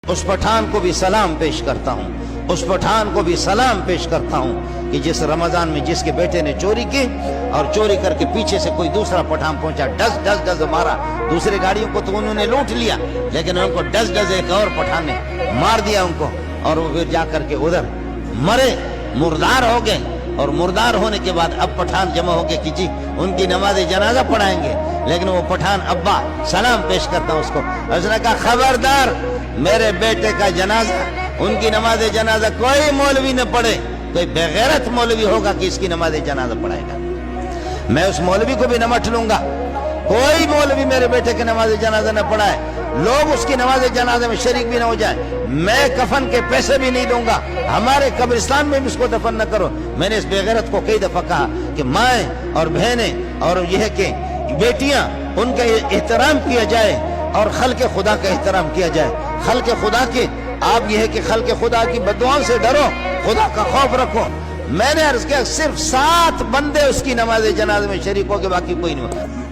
उस पठान को भी सलाम पेश करता हूँ, उस पठान को भी सलाम पेश करता हूँ कि जिस रमजान में जिसके बेटे ने चोरी की और चोरी करके पीछे से कोई दूसरा पठान पहुंचा, डस डस डस मारा। दूसरी गाड़ियों को तो उन्होंने लूट लिया, लेकिन उनको डस डस एक और पठान ने मार दिया उनको, और वो फिर जाकर के उधर मरे, मुर्दार हो गए। और मुर्दार होने के बाद अब पठान जमा हो गए कि जी उनकी नमाज जनाजा पढ़ाएंगे, लेकिन वो पठान अब्बा सलाम पेश करता उसको। उसने कहा खबरदार, मेरे बेटे का जनाजा, उनकी नमाज जनाजा कोई मौलवी न पढ़े। कोई बेगैरत मौलवी होगा कि इसकी नमाज जनाजा पढ़ाएगा, मैं उस मौलवी को भी न मठ लूंगा। कोई मौलवी मेरे बेटे की नमाज जनाजा न पढ़ाए, लोग उसकी नमाज जनाजे में शरीक भी न हो जाए, मैं कफन के पैसे भी नहीं दूंगा, हमारे कब्रिस्तान में भी उसको दफन न करो। मैंने इस बेगैरत को कई दफा कहा कि माएँ और बहनें और यह कि बेटियां, उनका एहतराम किया जाए और खल्क़ खुदा का एहतराम किया जाए। खल्क़ खुदा के, आप यह है कि खल्क़ खुदा की बददुआओं से डरो, खुदा का खौफ रखो। मैंने अर्ज किया सिर्फ 7 बंदे उसकी नमाज जनाजे में शरीक हो के, बाकी कोई नहीं हो।